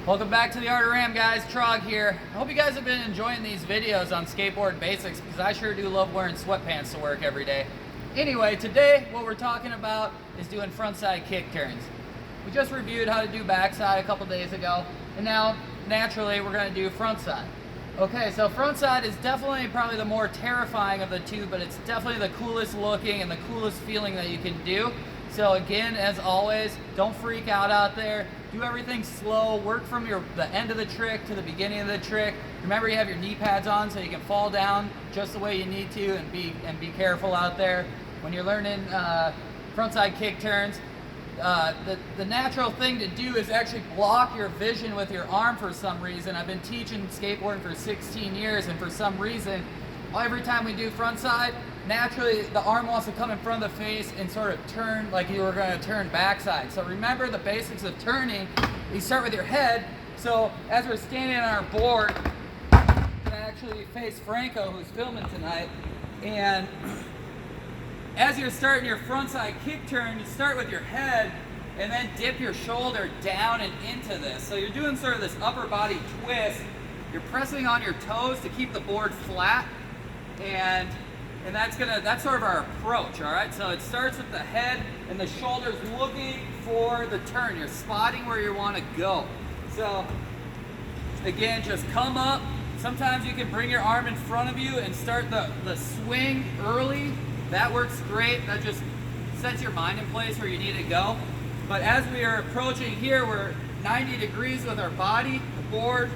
Welcome back to the Art of Ram, guys. Trog here. I hope you guys have been enjoying these videos on skateboard basics because I sure do love wearing sweatpants to work every day. Anyway, today what we're talking about is doing frontside kick turns. We just reviewed how to do backside a couple days ago, and now naturally we're going to do frontside. Okay, so frontside is definitely probably the more terrifying of the two, but it's definitely the coolest looking and the coolest feeling that you can do. So again, as always, don't freak out there. Do everything slow. Work from the end of the trick to the beginning of the trick. Remember, you have your knee pads on so you can fall down just the way you need to, and be careful out there when you're learning frontside kick turns. The natural thing to do is actually block your vision with your arm for some reason. I've been teaching skateboarding for 16 years, and for some reason, every time we do frontside, naturally the arm wants to come in front of the face and sort of turn like you were going to turn backside. So remember the basics of turning. You start with your head. So as we're standing on our board, I'm going to actually face Franco, who's filming tonight, and as you're starting your frontside kick turn, you start with your head and then dip your shoulder down and into this. So you're doing sort of this upper body twist. You're pressing on your toes to keep the board flat, and that's sort of our approach, all right? So it starts with the head and the shoulders looking for the turn. You're spotting where you want to go. So again, just come up. Sometimes you can bring your arm in front of you and start the swing early. That works great. That just sets your mind in place where you need to go. But as we are approaching here, we're 90 degrees with our body. The board,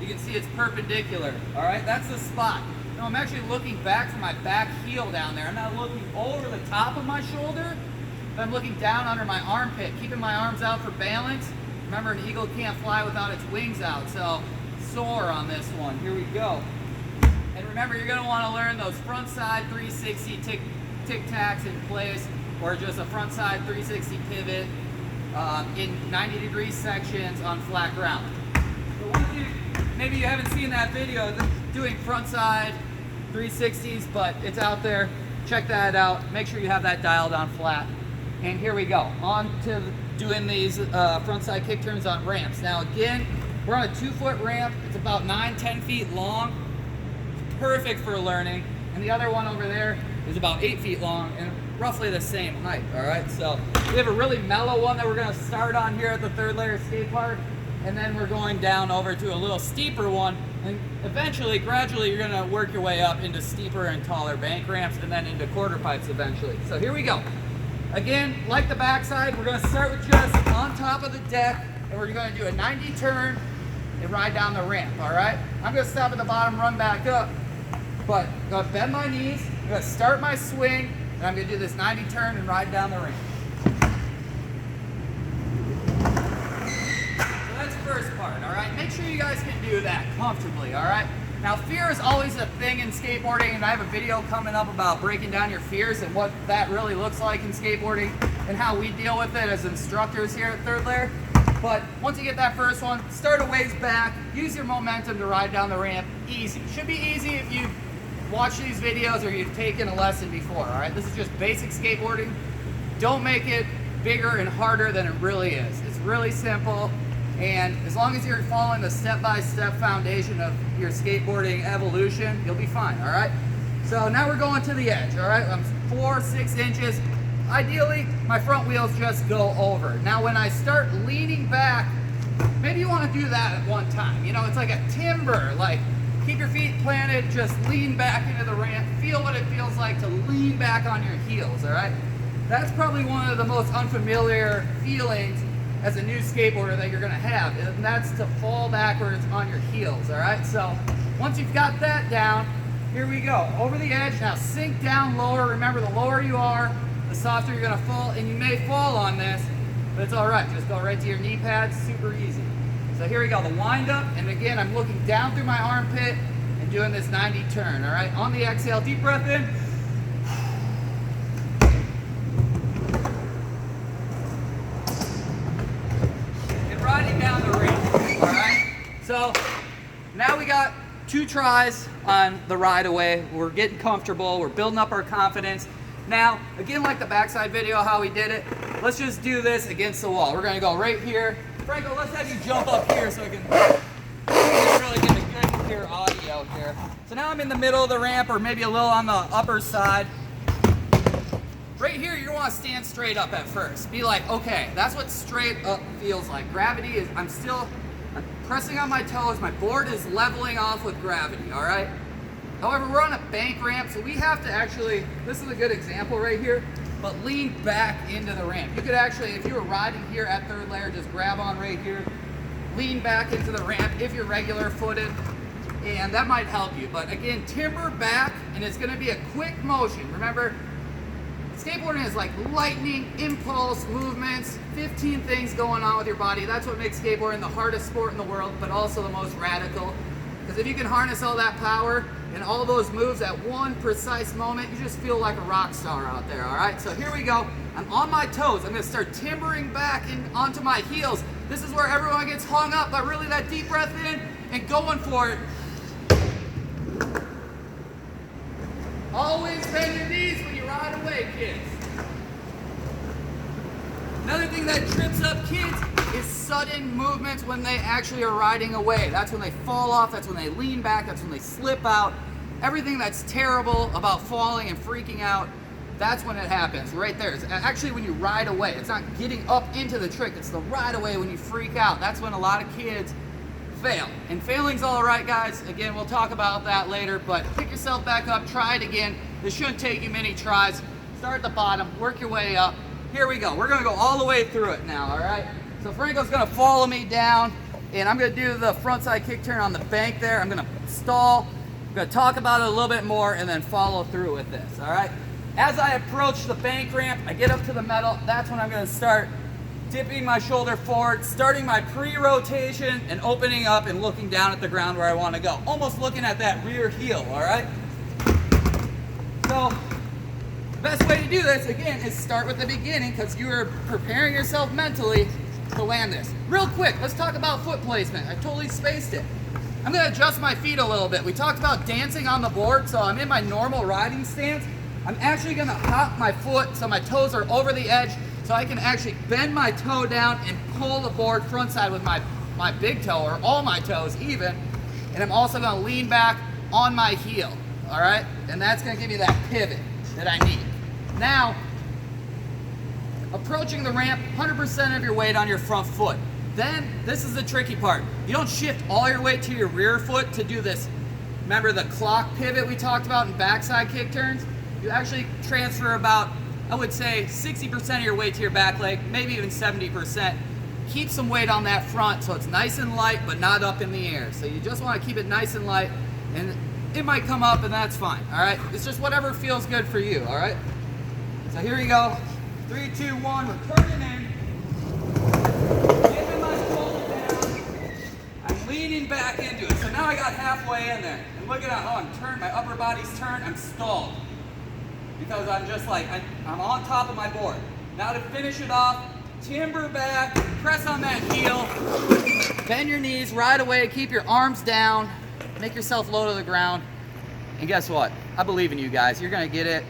you can see it's perpendicular. All right, that's the spot. No, I'm actually looking back from my back heel down there. I'm not looking over the top of my shoulder, but I'm looking down under my armpit, keeping my arms out for balance. Remember, an eagle can't fly without its wings out, so soar on this one. Here we go. And remember, you're going to want to learn those frontside 360 tic-tacs in place, or just a frontside 360 pivot in 90-degree sections on flat ground. So maybe you haven't seen that video doing frontside 360s, but it's out there. Check that out. Make sure you have that dialed on flat. And here we go. On to doing these frontside kick turns on ramps. Now again, we're on a 2-foot ramp. It's about 9-10 feet long. Perfect for learning. And the other one over there is about 8 feet long and roughly the same height. All right, so we have a really mellow one that we're going to start on here at the Third Layer Skate Park, and then we're going down over to a little steeper one, and eventually, gradually, you're going to work your way up into steeper and taller bank ramps, and then into quarter pipes eventually. So here we go. Again, like the backside, we're going to start with just on top of the deck, and we're going to do a 90 turn and ride down the ramp. All right, I'm going to stop at the bottom, run back up, but I'm going to bend my knees. I'm going to start my swing, and I'm going to do this 90 turn and ride down the ramp. So that's the first part, all right? Make sure you guys can do that comfortably, all right? Now, fear is always a thing in skateboarding, and I have a video coming up about breaking down your fears and what that really looks like in skateboarding and how we deal with it as instructors here at Third Layer. But once you get that first one, start a ways back, use your momentum to ride down the ramp. Easy. Should be easy if you've watched these videos or you've taken a lesson before, all right? This is just basic skateboarding. Don't make it bigger and harder than it really is. It's really simple, and as long as you're following the step-by-step foundation of your skateboarding evolution, you'll be fine, all right? So now we're going to the edge, all right? I'm 4-6 inches. Ideally, my front wheels just go over. Now, when I start leaning back, maybe you want to do that at one time. You know, it's like a timber, like keep your feet planted, just lean back into the ramp. Feel what it feels like to lean back on your heels, all right? That's probably one of the most unfamiliar feelings as a new skateboarder that you're gonna have, and that's to fall backwards on your heels, all right? So once you've got that down, here we go. Over the edge, now sink down lower. Remember, the lower you are, the softer you're gonna fall, and you may fall on this, but it's all right. Just go right to your knee pads, super easy. So here we go, the wind up, and again, I'm looking down through my armpit and doing this 90 turn, all right? On the exhale, deep breath in. And riding down the ramp, all right? So now we got 2 tries on the ride away. We're getting comfortable, we're building up our confidence. Now, again, like the backside video, how we did it, let's just do this against the wall. We're gonna go right here, Franco, let's have you jump up here so I can really get a good clear audio here. So now I'm in the middle of the ramp, or maybe a little on the upper side. Right here, you want to stand straight up at first. Be like, okay, that's what straight up feels like. Gravity is, I'm pressing on my toes. My board is leveling off with gravity, all right? However, we're on a bank ramp, so we have to actually, this is a good example right here, but lean back into the ramp. You could actually, if you were riding here at third layer, just grab on right here, lean back into the ramp if you're regular footed, and that might help you. But again, timber back, and it's gonna be a quick motion. Remember, skateboarding is like lightning, impulse, movements, 15 things going on with your body. That's what makes skateboarding the hardest sport in the world, but also the most radical. Because if you can harness all that power and all those moves at one precise moment, you just feel like a rock star out there, all right? So here we go. I'm on my toes. I'm gonna start timbering back onto my heels. This is where everyone gets hung up, but really that deep breath in and going for it. Always bend your knees when you ride away, kids. Another thing that trips up kids is sudden movements when they actually are riding away. That's when they fall off, that's when they lean back, that's when they slip out. Everything that's terrible about falling and freaking out, that's when it happens, right there. It's actually when you ride away. It's not getting up into the trick, it's the ride away when you freak out. That's when a lot of kids fail. And failing's all right, guys. Again, we'll talk about that later, but pick yourself back up, try it again. This shouldn't take you many tries. Start at the bottom, work your way up. Here we go. We're gonna go all the way through it now, all right? So Franco's gonna follow me down, and I'm gonna do the frontside kick turn on the bank there. I'm gonna stall. I'm gonna talk about it a little bit more and then follow through with this, all right? As I approach the bank ramp, I get up to the metal. That's when I'm gonna start dipping my shoulder forward, starting my pre-rotation and opening up and looking down at the ground where I wanna go. Almost looking at that rear heel, all right? So, the best way to do this, again, is start with the beginning because you are preparing yourself mentally to land this. Real quick, let's talk about foot placement. I totally spaced it. I'm gonna adjust my feet a little bit. We talked about dancing on the board, so I'm in my normal riding stance. I'm actually gonna hop my foot so my toes are over the edge so I can actually bend my toe down and pull the board frontside with my big toe, or all my toes even. And I'm also gonna lean back on my heel, all right? And that's gonna give me that pivot that I need. Now, approaching the ramp, 100% of your weight on your front foot. Then, this is the tricky part. You don't shift all your weight to your rear foot to do this. Remember the clock pivot we talked about in backside kick turns? You actually transfer about, I would say, 60% of your weight to your back leg, maybe even 70%. Keep some weight on that front so it's nice and light, but not up in the air. So you just want to keep it nice and light, and it might come up, and that's fine, all right? It's just whatever feels good for you, all right? So here we go. 3, 2, 1, we're turning in. Giving my shoulder down. I'm leaning back into it. So now I got halfway in there. And look at how I'm turned, my upper body's turned, I'm stalled. Because I'm just like, I'm on top of my board. Now to finish it off, timber back, press on that heel, bend your knees, ride away, keep your arms down, make yourself low to the ground. And guess what? I believe in you guys. You're gonna get it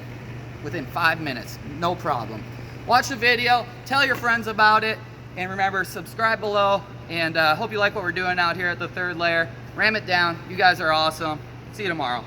within 5 minutes, no problem. Watch the video, tell your friends about it, and remember, subscribe below, and hope you like what we're doing out here at the third layer. Ram it down. You guys are awesome. See you tomorrow.